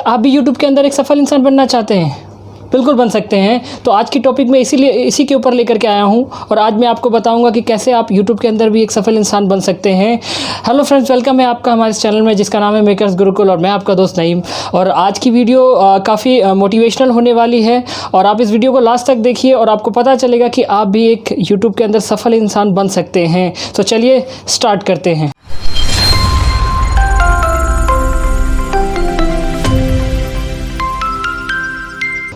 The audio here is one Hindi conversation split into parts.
आप भी यूट्यूब के अंदर एक सफल इंसान बनना चाहते हैं? बिल्कुल बन सकते हैं। तो आज की टॉपिक में इसी के ऊपर लेकर के आया हूं और आज मैं आपको बताऊंगा कि कैसे आप यूट्यूब के अंदर भी एक सफल इंसान बन सकते हैं। हेलो फ्रेंड्स, वेलकम है आपका हमारे इस चैनल में जिसका नाम है मेकर्स गुरुकुल और मैं आपका दोस्त नईम। और आज की वीडियो काफ़ी मोटिवेशनल होने वाली है और आप इस वीडियो को लास्ट तक देखिए और आपको पता चलेगा कि आप भी एक यूट्यूब के अंदर सफल इंसान बन सकते हैं। तो चलिए स्टार्ट करते हैं।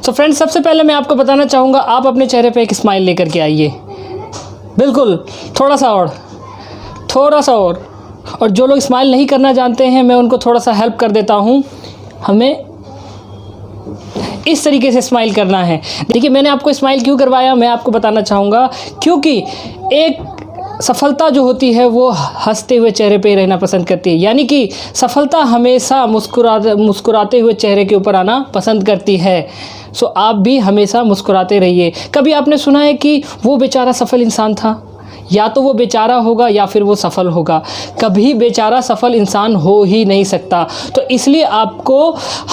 तो फ्रेंड्स, सबसे पहले मैं आपको बताना चाहूँगा, आप अपने चेहरे पे एक स्माइल लेकर के आइए। बिल्कुल, थोड़ा सा और जो लोग स्माइल नहीं करना जानते हैं मैं उनको थोड़ा सा हेल्प कर देता हूँ। हमें इस तरीके से स्माइल करना है। देखिए, मैंने आपको स्माइल क्यों करवाया मैं आपको बताना चाहूँगा, क्योंकि एक सफलता जो होती है वो हंसते हुए चेहरे पे रहना पसंद करती है। यानी कि सफलता हमेशा मुस्कुराते हुए चेहरे के ऊपर आना पसंद करती है। सो आप भी हमेशा मुस्कुराते रहिए। कभी आपने सुना है कि वो बेचारा सफल इंसान था? या तो वो बेचारा होगा या फिर वो सफल होगा। कभी बेचारा सफल इंसान हो ही नहीं सकता। तो इसलिए आपको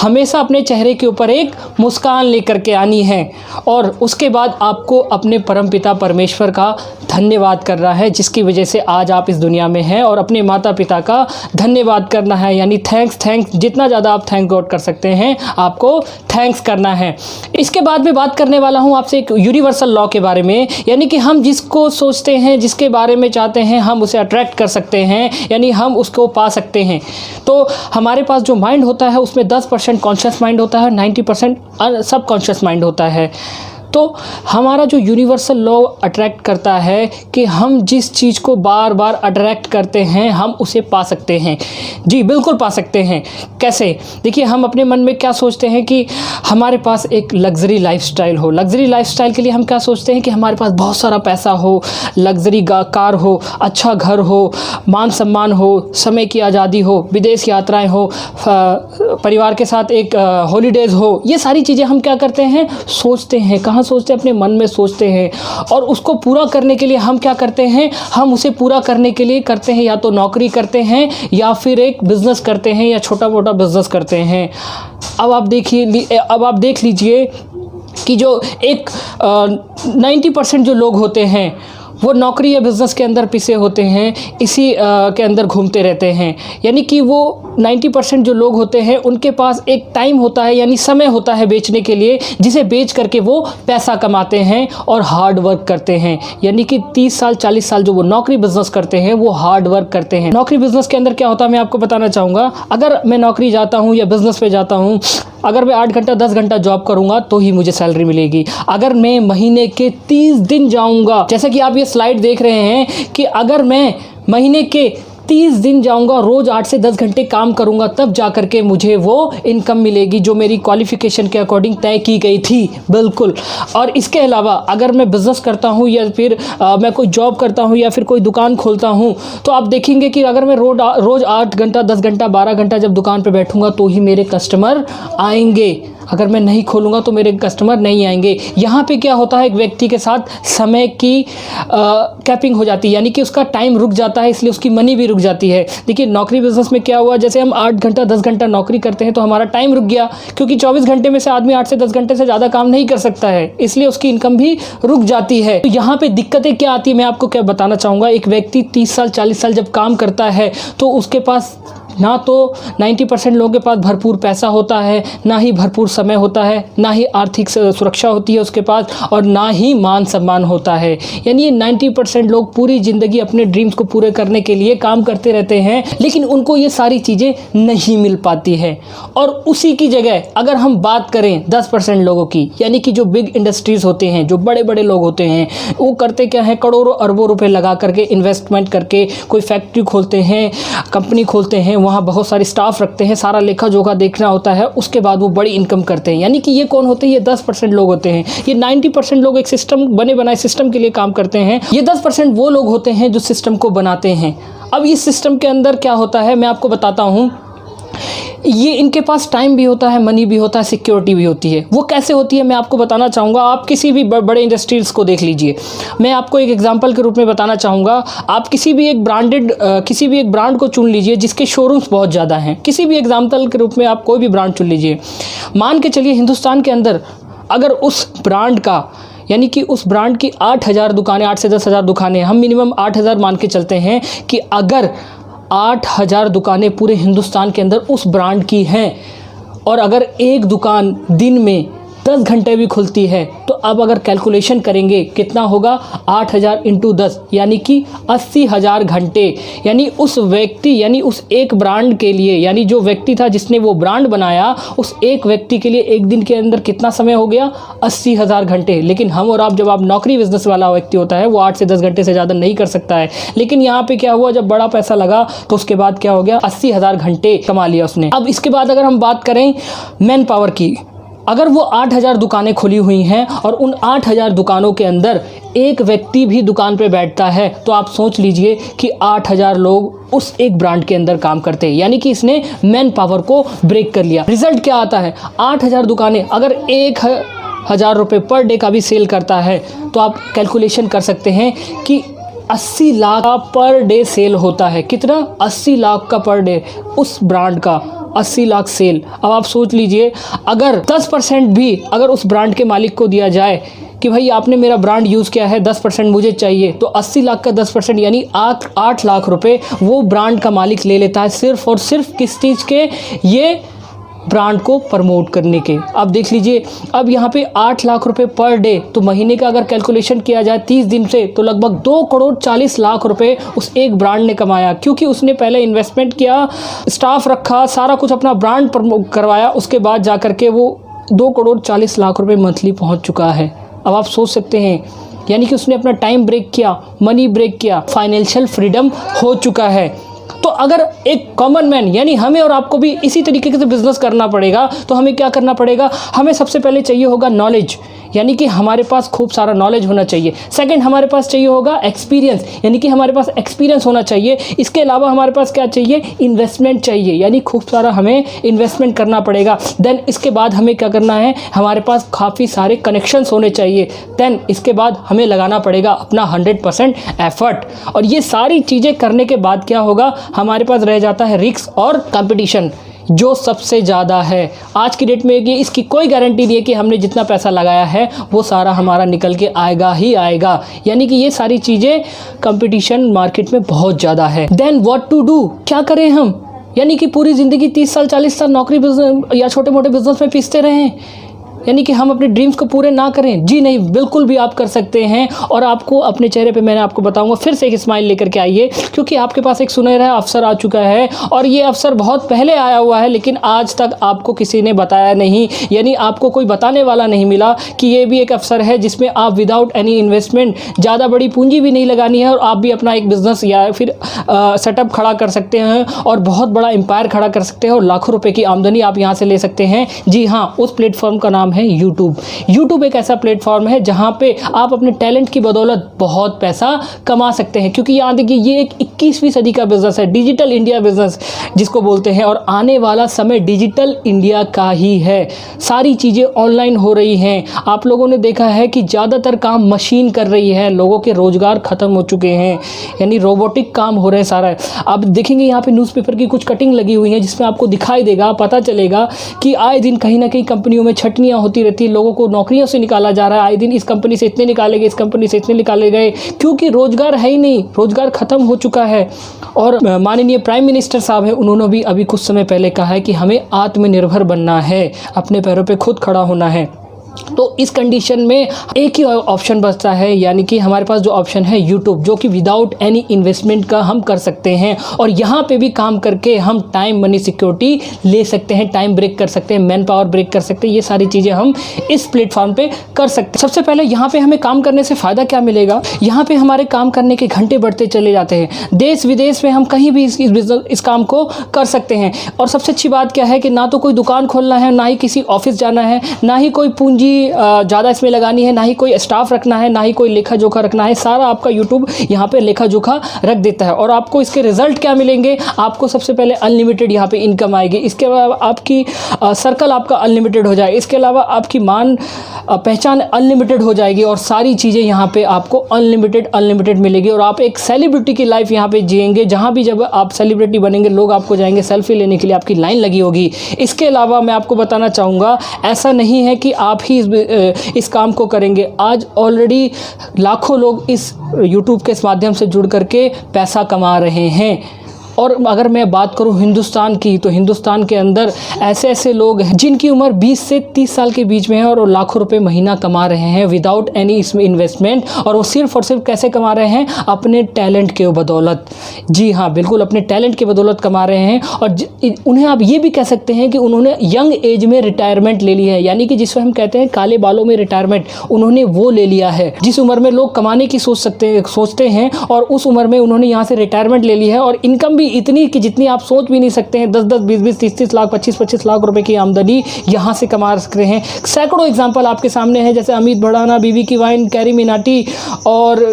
हमेशा अपने चेहरे के ऊपर एक मुस्कान लेकर के आनी है और उसके बाद आपको अपने परमपिता परमेश्वर का धन्यवाद करना है, जिसकी वजह से आज आप इस दुनिया में हैं, और अपने माता पिता का धन्यवाद करना है। यानी थैंक्स जितना ज़्यादा आप थैंक गॉड कर सकते हैं आपको थैंक्स करना है। इसके बाद मैं बात करने वाला हूँ आपसे एक यूनिवर्सल लॉ के बारे में। यानी कि हम जिसको सोचते हैं, जिसके बारे में चाहते हैं, हम उसे अट्रैक्ट कर सकते हैं, यानी हम उसको पा सकते हैं। तो हमारे पास जो माइंड होता है उसमें 10% कॉन्शियस माइंड होता है, 90% सबकॉन्शियस माइंड होता है। तो हमारा जो यूनिवर्सल लॉ अट्रैक्ट करता है कि हम जिस चीज़ को बार बार अट्रैक्ट करते हैं हम उसे पा सकते हैं। जी बिल्कुल पा सकते हैं। कैसे? देखिए, हम अपने मन में क्या सोचते हैं कि हमारे पास एक लग्जरी लाइफस्टाइल हो। लग्जरी लाइफस्टाइल के लिए हम क्या सोचते हैं कि हमारे पास बहुत सारा पैसा हो, लग्जरी कार हो, अच्छा घर हो, मान सम्मान हो, समय की आज़ादी हो, विदेश यात्राएँ हो, परिवार के साथ एक हॉलीडेज़ हो। ये सारी चीज़ें हम क्या करते हैं, सोचते हैं। कहाँ सोचते हैं? अपने मन में सोचते हैं। और उसको पूरा करने के लिए हम क्या करते हैं, हम उसे पूरा करने के लिए करते हैं या तो नौकरी करते हैं या फिर एक बिज़नेस करते हैं या छोटा मोटा बिज़नेस करते हैं। अब आप देख लीजिए कि जो एक 90% जो लोग होते हैं वो नौकरी या बिज़नेस के अंदर पिसे होते हैं, इसी के अंदर घूमते रहते हैं। यानी कि वो 90% जो लोग होते हैं उनके पास एक टाइम होता है, यानी समय होता है बेचने के लिए, जिसे बेच करके वो पैसा कमाते हैं और हार्ड वर्क करते हैं। यानी कि 30 साल 40 साल जो वो नौकरी बिज़नेस करते हैं वो हार्ड वर्क करते हैं। नौकरी बिज़नेस के अंदर क्या होता है मैं आपको बताना चाहूँगा। अगर मैं नौकरी जाता हूँ या बिज़नेस पे जाता हूँ, अगर मैं 8 घंटा 10 घंटा जॉब करूँगा तो ही मुझे सैलरी मिलेगी। अगर मैं महीने के 30 दिन जाऊँगा, जैसा कि आप ये स्लाइड देख रहे हैं कि अगर मैं महीने के 30 दिन जाऊंगा, रोज़ 8 से 10 घंटे काम करूंगा, तब जा कर के मुझे वो इनकम मिलेगी जो मेरी क्वालिफ़िकेशन के अकॉर्डिंग तय की गई थी। बिल्कुल। और इसके अलावा अगर मैं बिज़नेस करता हूँ या फिर मैं कोई जॉब करता हूँ या फिर कोई दुकान खोलता हूँ, तो आप देखेंगे कि अगर मैं रोज़ 8 घंटा 10 घंटा 12 घंटा जब दुकान पर बैठूँगा तो ही मेरे कस्टमर आएंगे। अगर मैं नहीं खोलूँगा तो मेरे कस्टमर नहीं आएंगे। यहाँ पे क्या होता है, एक व्यक्ति के साथ समय की कैपिंग हो जाती है, यानी कि उसका टाइम रुक जाता है, इसलिए उसकी मनी भी रुक जाती है। देखिए, नौकरी बिज़नेस में क्या हुआ, जैसे हम 8 घंटा 10 घंटा नौकरी करते हैं तो हमारा टाइम रुक गया, क्योंकि 24 घंटे में से आदमी 8 से 10 घंटे से ज़्यादा काम नहीं कर सकता है, इसलिए उसकी इनकम भी रुक जाती है। तो यहाँ पर दिक्कतें क्या आती है मैं आपको क्या बताना चाहूँगा। एक व्यक्ति 30 साल 40 साल जब काम करता है तो उसके पास ना तो 90% लोगों के पास भरपूर पैसा होता है, ना ही भरपूर समय होता है, ना ही आर्थिक सुरक्षा होती है उसके पास, और ना ही मान सम्मान होता है। यानी ये 90% लोग पूरी ज़िंदगी अपने ड्रीम्स को पूरे करने के लिए काम करते रहते हैं, लेकिन उनको ये सारी चीज़ें नहीं मिल पाती है। और उसी की जगह अगर हम बात करें 10% लोगों की, यानी कि जो बिग इंडस्ट्रीज़ होते हैं, जो बड़े बड़े लोग होते हैं, वो करते क्या है, करोड़ों अरबों रुपए लगा करके इन्वेस्टमेंट करके कोई फैक्ट्री खोलते हैं, कंपनी खोलते हैं, वहाँ बहुत सारे स्टाफ रखते हैं, सारा लेखा जोखा देखना होता है, उसके बाद वो बड़ी इनकम करते हैं। यानी कि ये कौन होते हैं? ये 10% लोग होते हैं। ये 90% लोग एक सिस्टम बने बनाए सिस्टम के लिए काम करते हैं। ये 10% वो लोग होते हैं जो सिस्टम को बनाते हैं। अब इस सिस्टम के अंदर क्या होता है मैं आपको बताता हूँ ये इनके पास टाइम भी होता है, मनी भी होता है, सिक्योरिटी भी होती है। वो कैसे होती है मैं आपको बताना चाहूँगा। आप किसी भी बड़े इंडस्ट्रीज़ को देख लीजिए। मैं आपको एक एग्जांपल के रूप में बताना चाहूँगा। आप किसी भी एक ब्रांड को चुन लीजिए जिसके शोरूम्स बहुत ज़्यादा हैं। किसी भी एग्जाम्पल के रूप में आप कोई भी ब्रांड चुन लीजिए। मान के चलिए हिंदुस्तान के अंदर अगर उस ब्रांड का, यानी कि उस ब्रांड की 8,000 दुकानें, 8 से 10,000 दुकानें, हम मिनिमम 8,000 मान के चलते हैं कि अगर 8,000 दुकानें पूरे हिंदुस्तान के अंदर उस ब्रांड की हैं और अगर एक दुकान दिन में 10 घंटे भी खुलती है, तो अब अगर कैलकुलेशन करेंगे कितना होगा, 8,000 इंटू 10 यानी कि 80,000 घंटे। यानी उस व्यक्ति, यानी उस एक ब्रांड के लिए, यानी जो व्यक्ति था जिसने वो ब्रांड बनाया, उस एक व्यक्ति के लिए एक दिन के अंदर कितना समय हो गया, 80,000 घंटे। लेकिन हम और आप, जब आप नौकरी बिजनेस वाला व्यक्ति होता है, वो 8 से 10 घंटे से ज़्यादा नहीं कर सकता है। लेकिन यहाँ पे क्या हुआ, जब बड़ा पैसा लगा तो उसके बाद क्या हो गया, 80,000 घंटे कमा लिया उसने। अब इसके बाद अगर हम बात करें मैन पावर की, अगर वो 8,000 दुकानें खुली हुई हैं और उन 8,000 दुकानों के अंदर एक व्यक्ति भी दुकान पे बैठता है, तो आप सोच लीजिए कि 8,000 लोग उस एक ब्रांड के अंदर काम करते हैं। यानी कि इसने मैन पावर को ब्रेक कर लिया। रिजल्ट क्या आता है, 8,000 दुकानें अगर 1,000 रुपये पर डे का भी सेल करता है, तो आप कैलकुलेशन कर सकते हैं कि 80 लाख का पर डे सेल होता है। कितना, 80 लाख का पर डे, उस ब्रांड का 80 लाख सेल। अब आप सोच लीजिए, अगर 10% भी अगर उस ब्रांड के मालिक को दिया जाए कि भाई आपने मेरा ब्रांड यूज़ किया है, 10% मुझे चाहिए, तो 80 लाख का 10% यानी 8 लाख रुपए वो ब्रांड का मालिक ले लेता है, सिर्फ और सिर्फ किस चीज़ के, ये ब्रांड को प्रमोट करने के। अब देख लीजिए, अब यहाँ पे 8 लाख रुपए पर डे, तो महीने का अगर कैलकुलेशन किया जाए 30 दिन से, तो लगभग 2 करोड़ 40 लाख रुपए उस एक ब्रांड ने कमाया। क्योंकि उसने पहले इन्वेस्टमेंट किया, स्टाफ रखा, सारा कुछ अपना ब्रांड प्रमोट करवाया, उसके बाद जा करके वो 2 करोड़ 40 लाख रुपए मंथली पहुँच चुका है। अब आप सोच सकते हैं, यानी कि उसने अपना टाइम ब्रेक किया, मनी ब्रेक किया, फाइनेंशियल फ्रीडम हो चुका है। तो अगर एक कॉमन मैन, यानी हमें और आपको भी इसी तरीके से बिजनेस करना पड़ेगा, तो हमें क्या करना पड़ेगा, हमें सबसे पहले चाहिए होगा नॉलेज, यानी कि हमारे पास खूब सारा नॉलेज होना चाहिए। सेकंड, हमारे पास चाहिए होगा एक्सपीरियंस, यानी कि हमारे पास एक्सपीरियंस होना चाहिए। इसके अलावा हमारे पास क्या चाहिए, इन्वेस्टमेंट चाहिए, यानी खूब सारा हमें इन्वेस्टमेंट करना पड़ेगा। देन इसके बाद हमें क्या करना है, हमारे पास काफ़ी सारे कनेक्शंस होने चाहिए। देन इसके बाद हमें लगाना पड़ेगा अपना 100% एफर्ट। और ये सारी चीज़ें करने के बाद क्या होगा, हमारे पास रह जाता है रिस्क और कंपटीशन, जो सबसे ज़्यादा है आज की डेट में। ये इसकी कोई गारंटी नहीं है कि हमने जितना पैसा लगाया है वो सारा हमारा निकल के आएगा ही आएगा। यानी कि ये सारी चीज़ें, कंपटीशन मार्केट में बहुत ज़्यादा है। देन व्हाट टू डू, क्या करें हम, यानी कि पूरी ज़िंदगी 30 साल 40 साल नौकरी बिजनेस या छोटे मोटे बिजनेस में पीसते रहें, यानी कि हम अपने ड्रीम्स को पूरे ना करें? जी नहीं, बिल्कुल भी आप कर सकते हैं। और आपको अपने चेहरे पे मैंने आपको बताऊंगा, फिर से एक स्माइल लेकर के आइए, क्योंकि आपके पास एक सुनहरा अवसर आ चुका है। और ये अवसर बहुत पहले आया हुआ है, लेकिन आज तक आपको किसी ने बताया नहीं, यानी आपको कोई बताने वाला नहीं मिला कि ये भी एक अवसर है जिसमें आप विदाउट एनी इन्वेस्टमेंट, ज़्यादा बड़ी पूंजी भी नहीं लगानी है, और आप भी अपना एक बिज़नेस या फिर सेटअप खड़ा कर सकते हैं और बहुत बड़ा एम्पायर खड़ा कर सकते हैं और लाखों रुपए की आमदनी आप यहाँ से ले सकते हैं। जी हाँ, उस प्लेटफॉर्म का नाम है यूट्यूब। यूट्यूब एक ऐसा प्लेटफॉर्म है जहां पे आप अपने टैलेंट की बदौलत बहुत पैसा कमा सकते हैं, क्योंकि यहाँ देखिए, ये एक 21वीं सदी का बिजनेस है, डिजिटल इंडिया बिजनेस जिसको बोलते हैं, और आने वाला समय डिजिटल इंडिया का ही है। सारी चीज़ें ऑनलाइन हो रही हैं। आप लोगों ने देखा है कि ज़्यादातर काम मशीन कर रही है, लोगों के रोजगार खत्म हो चुके हैं, यानी रोबोटिक काम हो रहे हैं सारा। आप देखेंगे यहाँ पे न्यूज़पेपर की कुछ कटिंग लगी हुई है, जिसमें आपको दिखाई देगा, पता चलेगा कि आए दिन कहीं ना कहीं कंपनियों में छटनियाँ होती रहती है, लोगों को नौकरियों से निकाला जा रहा है। आए दिन इस कंपनी से इतने निकाले गए, इस कंपनी से इतने निकाले गए, क्योंकि रोजगार है ही नहीं, रोजगार खत्म हो चुका है। और माननीय प्राइम मिनिस्टर साहब हैं, उन्होंने भी अभी कुछ समय पहले कहा है कि हमें आत्मनिर्भर बनना है, अपने पैरों पे खुद खड़ा होना है। तो इस कंडीशन में एक ही ऑप्शन बचता है, यानी कि हमारे पास जो ऑप्शन है यूट्यूब, जो कि विदाउट एनी इन्वेस्टमेंट का हम कर सकते हैं। और यहाँ पे भी काम करके हम टाइम, मनी, सिक्योरिटी ले सकते हैं, टाइम ब्रेक कर सकते हैं, मैन पावर ब्रेक कर सकते हैं। ये सारी चीज़ें हम इस प्लेटफॉर्म पे कर सकते हैं। सबसे पहले यहाँ पे हमें काम करने से फ़ायदा क्या मिलेगा, यहाँ पे हमारे काम करने के घंटे बढ़ते चले जाते हैं। देश विदेश में हम कहीं भी इस काम को कर सकते हैं। और सबसे अच्छी बात क्या है कि ना तो कोई दुकान खोलना है, ना ही किसी ऑफिस जाना है, ना ही कोई पूंजी पूंजी ज़्यादा इसमें लगानी है, ना ही कोई स्टाफ रखना है, ना ही कोई लेखा जोखा रखना है। सारा आपका यूट्यूब यहाँ पे लेखा जोखा रख देता है। और आपको इसके रिजल्ट क्या मिलेंगे? आपको सबसे पहले अनलिमिटेड यहाँ पे इनकम आएगी। इसके अलावा आपकी सर्कल आपका अनलिमिटेड हो जाए। इसके अलावा आपकी मान पहचान अनलिमिटेड हो जाएगी और सारी चीज़ें यहाँ पे आपको अनलिमिटेड मिलेगी। और आप एक सेलिब्रिटी की लाइफ यहाँ पे जिएंगे, जहाँ भी जब आप सेलिब्रिटी बनेंगे लोग आपको जाएंगे सेल्फी लेने के लिए, आपकी लाइन लगी होगी। इसके अलावा मैं आपको बताना चाहूँगा, ऐसा नहीं है कि आप ही इस काम को करेंगे। आज ऑलरेडी लाखों लोग इस यूट्यूब के माध्यम से जुड़ करके पैसा कमा रहे हैं। और अगर मैं बात करूं हिंदुस्तान की, तो हिंदुस्तान के अंदर ऐसे ऐसे लोग हैं जिनकी उम्र 20 से 30 साल के बीच में है और वो लाखों रुपए महीना कमा रहे हैं विदाउट एनी इसमें इन्वेस्टमेंट। और वो सिर्फ और सिर्फ कैसे कमा रहे हैं? अपने टैलेंट के बदौलत। जी हाँ, बिल्कुल अपने टैलेंट के बदौलत कमा रहे हैं। और उन्हें आप ये भी कह सकते हैं कि उन्होंने यंग एज में रिटायरमेंट ले लिया है, यानी कि जिसको हम कहते हैं काले बालों में रिटायरमेंट, उन्होंने वो ले लिया है। जिस उम्र में लोग कमाने की सोचते हैं और उस उम्र में उन्होंने यहाँ से रिटायरमेंट ले ली है। और इनकम भी इतनी कि जितनी आप सोच भी नहीं सकते हैं। 10-10, 20-20, 30-30 लाख, 25-25 लाख रुपए की आमदनी यहाँ से कमा सकते हैं। सैकड़ों एग्जांपल आपके सामने हैं, जैसे अमित भड़ाना, बीबी की वाइन, कैरी मिनाटी और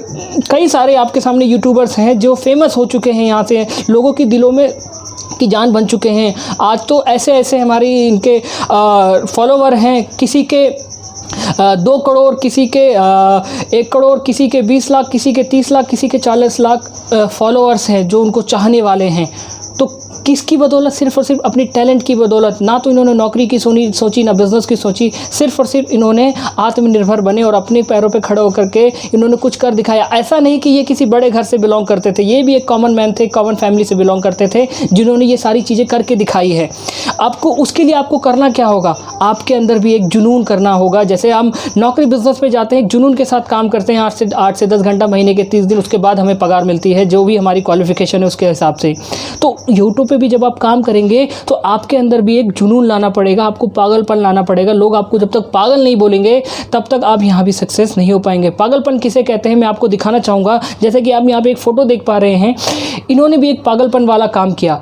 कई सारे आपके सामने यूट्यूबर्स हैं जो फेमस हो चुके हैं, यहाँ से लोगों की दिलों में की जान बन चुके हैं। आज तो ऐसे ऐसे हमारी इनके फॉलोवर हैं, किसी के 2 करोड़, किसी के 1 करोड़, किसी के 20 लाख, किसी के 30 लाख, किसी के 40 लाख फॉलोअर्स हैं जो उनको चाहने वाले हैं। तो किसकी बदौलत? सिर्फ और सिर्फ अपनी टैलेंट की बदौलत। ना तो इन्होंने नौकरी की सोची, ना बिजनेस की सोची, सिर्फ और सिर्फ इन्होंने आत्मनिर्भर बने और अपने पैरों पे खड़े होकर के इन्होंने कुछ कर दिखाया। ऐसा नहीं कि ये किसी बड़े घर से बिलोंग करते थे, ये भी एक कॉमन मैन थे, कॉमन फैमिली से बिलोंग करते थे, जिन्होंने ये सारी चीज़ें करके दिखाई है। आपको उसके लिए आपको करना क्या होगा? आपके अंदर भी एक जुनून करना होगा। जैसे हम नौकरी बिजनेस पे जाते हैं, एक जुनून के साथ काम करते हैं, 8 से 10 घंटा महीने के 30 दिन, उसके बाद हमें पगार मिलती है जो भी हमारी क्वालिफिकेशन है उसके हिसाब से। तो यूट्यूब पे भी जब आप काम करेंगे तो आपके अंदर भी एक जुनून लाना पड़ेगा, आपको पागलपन लाना पड़ेगा। लोग आपको जब तक पागल नहीं बोलेंगे तब तक आप यहाँ भी सक्सेस नहीं हो पाएंगे। पागलपन किसे कहते हैं मैं आपको दिखाना चाहूँगा। जैसे कि आप यहाँ पे एक फ़ोटो देख पा रहे हैं, इन्होंने भी एक पागलपन वाला काम किया।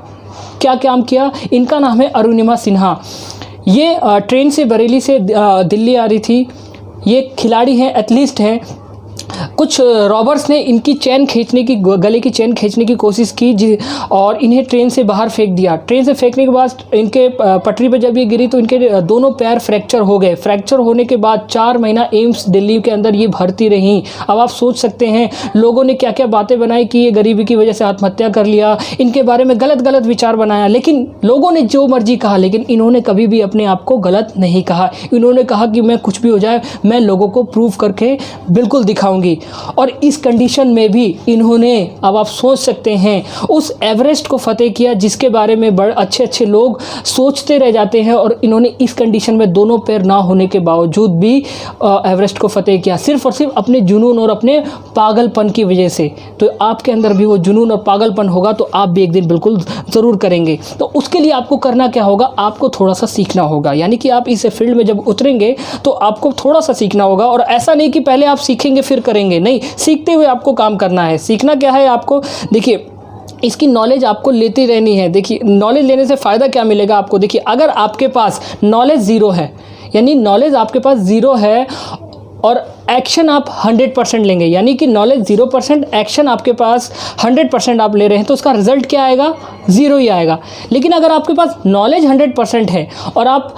क्या काम किया? इनका नाम है अरुणिमा सिन्हा। ये ट्रेन से बरेली से दिल्ली आ रही थी। ये खिलाड़ी हैं, एथलीट हैं। कुछ रॉबर्स ने इनकी चेन खींचने की, गले की चेन खींचने की कोशिश की और इन्हें ट्रेन से बाहर फेंक दिया। ट्रेन से फेंकने के बाद इनके पटरी पर जब ये गिरी तो इनके दोनों पैर फ्रैक्चर हो गए। फ्रैक्चर होने के बाद 4 महीना एम्स दिल्ली के अंदर ये भर्ती रहीं। अब आप सोच सकते हैं लोगों ने क्या क्या बातें बनाई कि ये गरीबी की वजह से आत्महत्या कर लिया, इनके बारे में गलत गलत विचार बनाया। लेकिन लोगों ने जो मर्जी कहा, लेकिन इन्होंने कभी भी अपने आप को गलत नहीं कहा। इन्होंने कहा कि मैं कुछ भी हो जाए मैं लोगों को प्रूव करके बिल्कुल दिखाऊंगी। और इस कंडीशन में भी इन्होंने, अब आप सोच सकते हैं, उस एवरेस्ट को फतेह किया जिसके बारे में बड़े अच्छे अच्छे लोग सोचते रह जाते हैं। और इन्होंने इस कंडीशन में दोनों पैर ना होने के बावजूद भी एवरेस्ट को फतेह किया, सिर्फ और सिर्फ अपने जुनून और अपने पागलपन की वजह से। तो आपके अंदर भी वो जुनून और पागलपन होगा तो आप भी एक दिन बिल्कुल ज़रूर करेंगे। तो उसके लिए आपको करना क्या होगा? आपको थोड़ा सा सीखना होगा। यानी कि आप इस फील्ड में जब उतरेंगे तो आपको थोड़ा सा सीखना होगा। और ऐसा नहीं कि पहले आप सीखेंगे फिर करेंगे, नहीं, सीखते हुए आपको काम करना है। सीखना क्या है आपको? देखिए, इसकी नॉलेज आपको लेती रहनी है। देखिए, नॉलेज लेने से फ़ायदा क्या मिलेगा आपको? देखिए, अगर आपके पास नॉलेज ज़ीरो है, यानी नॉलेज आपके पास ज़ीरो है और एक्शन आप 100% लेंगे, यानी कि नॉलेज 0%, एक्शन आपके पास 100% आप ले रहे हैं, तो उसका रिजल्ट क्या आएगा? 0 ही आएगा। लेकिन अगर आपके पास नॉलेज 100% है और आप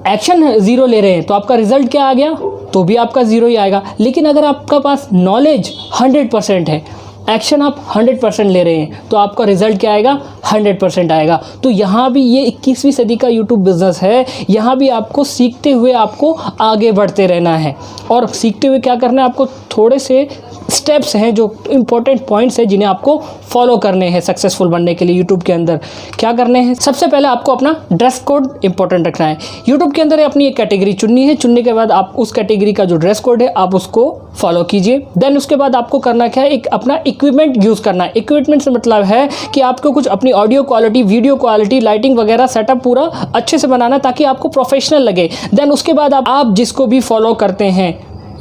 एक्शन 0 ले रहे हैं तो आपका रिजल्ट क्या आ गया? तो भी आपका 0 ही आएगा। लेकिन अगर आपका पास नॉलेज 100% है, एक्शन आप 100% ले रहे हैं, तो आपका रिजल्ट क्या आएगा? 100% आएगा। तो यहाँ भी ये 21वीं सदी का यूट्यूब बिज़नेस है। यहाँ भी आपको सीखते हुए आपको आगे बढ़ते रहना है। और सीखते हुए क्या करना है? आपको थोड़े से स्टेप्स हैं जो इंपॉर्टेंट पॉइंट्स हैं जिन्हें आपको फॉलो करने हैं सक्सेसफुल बनने के लिए। यूट्यूब के अंदर क्या करने हैं? सबसे पहले आपको अपना ड्रेस कोड इंपॉर्टेंट रखना है। यूट्यूब के अंदर अपनी एक कैटेगरी चुननी है। चुनने के बाद आप उस कैटेगरी का जो ड्रेस कोड है आप उसको फॉलो कीजिए। देन उसके बाद आपको करना क्या है? एक अपना इक्विपमेंट यूज़ करना है। इक्विपमेंट से मतलब है कि आपको कुछ अपनी audio quality, video quality, lighting वगैरह सेटअप पूरा अच्छे से बनाना है ताकि आपको प्रोफेशनल लगे। देन उसके बाद आप जिसको भी फॉलो करते हैं,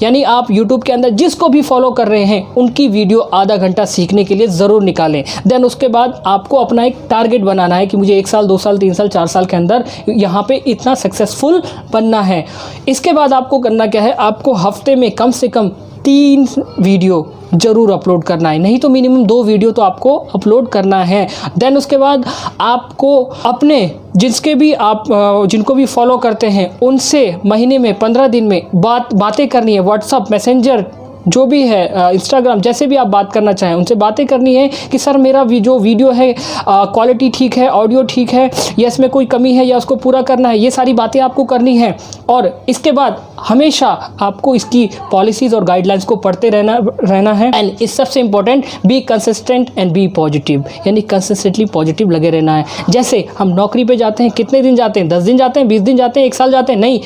यानी आप यूट्यूब के अंदर जिसको भी फॉलो कर रहे हैं उनकी वीडियो आधा घंटा सीखने के लिए ज़रूर निकालें। देन उसके बाद आपको अपना एक टारगेट बनाना है कि मुझे 1 साल 2 साल 3 साल 4 साल के अंदर यहाँ पे इतना सक्सेसफुल बनना है। इसके बाद आपको करना क्या है, आपको हफ्ते में कम से कम 3 वीडियो ज़रूर अपलोड करना है, नहीं तो मिनिमम 2 वीडियो तो आपको अपलोड करना है। देन उसके बाद आपको अपने जिनको भी फॉलो करते हैं उनसे महीने में 15 दिन में बातें करनी है। व्हाट्सअप, मैसेंजर, जो भी है, इंस्टाग्राम, जैसे भी आप बात करना चाहें उनसे बातें करनी है कि सर मेरा जो वीडियो है क्वालिटी ठीक है, ऑडियो ठीक है, या इसमें कोई कमी है या उसको पूरा करना है। ये सारी बातें आपको करनी है। और इसके बाद हमेशा आपको इसकी पॉलिसीज़ और गाइडलाइंस को पढ़ते रहना है। एंड इस सबसे important, be consistent and be positive, यानी कंसिस्टेंटली पॉजिटिव लगे रहना है। जैसे हम नौकरी पे जाते हैं, कितने दिन जाते हैं, 10 दिन जाते हैं, 20 दिन जाते हैं, 1 साल जाते हैं, नहीं,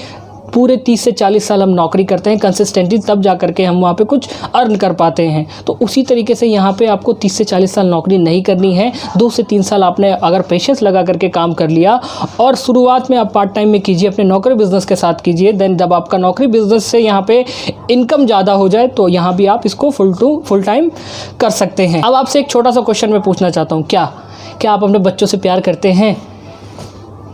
पूरे 30 से 40 साल हम नौकरी करते हैं कंसिस्टेंटली, तब जा करके हम वहाँ पे कुछ अर्न कर पाते हैं। तो उसी तरीके से यहाँ पे आपको 30 से 40 साल नौकरी नहीं करनी है। 2 से 3 साल आपने अगर पेशेंस लगा करके काम कर लिया, और शुरुआत में आप पार्ट टाइम में कीजिए, अपने नौकरी बिजनेस के साथ कीजिए। देन जब आपका नौकरी बिजनेस से यहाँ पे इनकम ज़्यादा हो जाए तो यहाँ भी आप इसको फुल टाइम कर सकते हैं। अब आपसे एक छोटा सा क्वेश्चन मैं पूछना चाहता हूँ, क्या आप अपने बच्चों से प्यार करते हैं?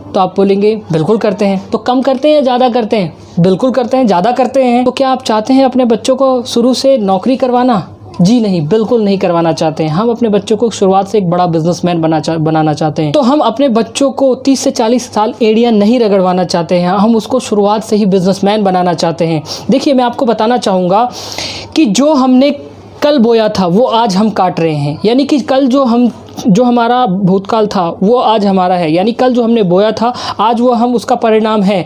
तो आप बोलेंगे बिल्कुल करते हैं। तो कम करते हैं या ज़्यादा करते हैं? बिल्कुल करते हैं, ज़्यादा करते हैं। तो क्या आप चाहते हैं अपने बच्चों को शुरू से नौकरी करवाना? जी नहीं, बिल्कुल नहीं करवाना चाहते हैं। हम अपने बच्चों को शुरुआत से एक बड़ा बिजनेसमैन बनाना चाहते हैं। तो हम अपने बच्चों को 30 से 40 साल एड़ियाँ नहीं रगड़वाना चाहते हैं, हम उसको शुरुआत से ही बिजनेसमैन बनाना चाहते हैं। देखिए, मैं आपको बताना चाहूँगा कि जो हमने कल बोया था वो आज हम काट रहे हैं, यानी कि कल जो हमारा भूतकाल था वो आज हमारा है, यानी कल जो हमने बोया था आज वो हम उसका परिणाम है।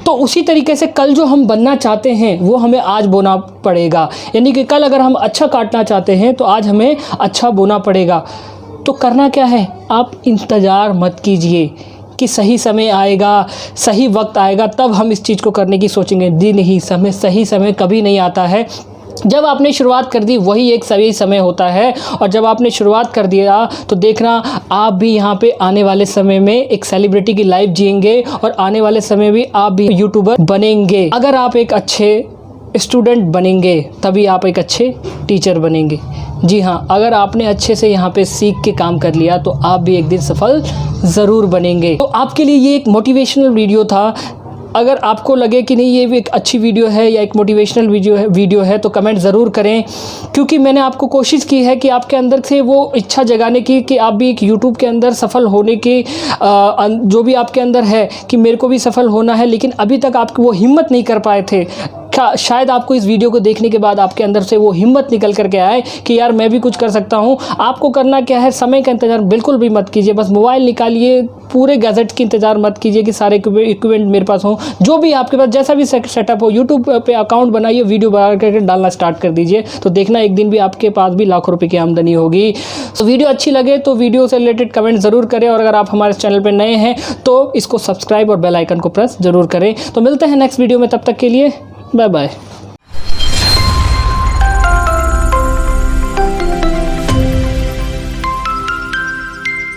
तो उसी तरीके से कल जो हम बनना चाहते हैं वो हमें आज बोना पड़ेगा, यानी कि कल अगर हम अच्छा काटना चाहते हैं तो आज हमें अच्छा बोना पड़ेगा। तो करना क्या है, आप इंतज़ार मत कीजिए कि सही समय आएगा, सही वक्त आएगा तब हम इस चीज़ को करने की सोचेंगे। जी नहीं, सही समय कभी नहीं आता है। जब आपने शुरुआत कर दी वही एक सही समय होता है, और जब आपने शुरुआत कर दिया तो देखना आप भी यहाँ पे आने वाले समय में एक सेलिब्रिटी की लाइफ जिएंगे, और आने वाले समय भी आप भी यूट्यूबर बनेंगे। अगर आप एक अच्छे स्टूडेंट बनेंगे तभी आप एक अच्छे टीचर बनेंगे। जी हाँ, अगर आपने अच्छे से यहाँ पे सीख के काम कर लिया तो आप भी एक दिन सफल ज़रूर बनेंगे। तो आपके लिए ये एक मोटिवेशनल वीडियो था। अगर आपको लगे कि नहीं ये भी एक अच्छी वीडियो है या एक मोटिवेशनल वीडियो है तो कमेंट ज़रूर करें, क्योंकि मैंने आपको कोशिश की है कि आपके अंदर से वो इच्छा जगाने की कि आप भी एक यूट्यूब के अंदर सफल होने की जो भी आपके अंदर है कि मेरे को भी सफल होना है, लेकिन अभी तक आप वो हिम्मत नहीं कर पाए थे। शायद आपको इस वीडियो को देखने के बाद आपके अंदर से वो हिम्मत निकल करके आए कि यार मैं भी कुछ कर सकता हूँ। आपको करना क्या है, समय का इंतज़ार बिल्कुल भी मत कीजिए, बस मोबाइल निकालिए, पूरे गैजेट की इंतज़ार मत कीजिए कि सारे इक्विपमेंट मेरे पास हो, जो भी आपके पास जैसा भी सेटअप हो, यूट्यूब पे अकाउंट बनाइए, वीडियो बना करके डालना स्टार्ट कर दीजिए, तो देखना एक दिन भी आपके पास भी लाखों रुपये की आमदनी होगी। तो वीडियो अच्छी लगे तो वीडियो से रिलेटेड कमेंट ज़रूर करें, और अगर आप हमारे चैनल पर नए हैं तो इसको सब्सक्राइब और बेल आइकन को प्रेस ज़रूर करें। तो मिलते हैं नेक्स्ट वीडियो में, तब तक के लिए बाय बाय।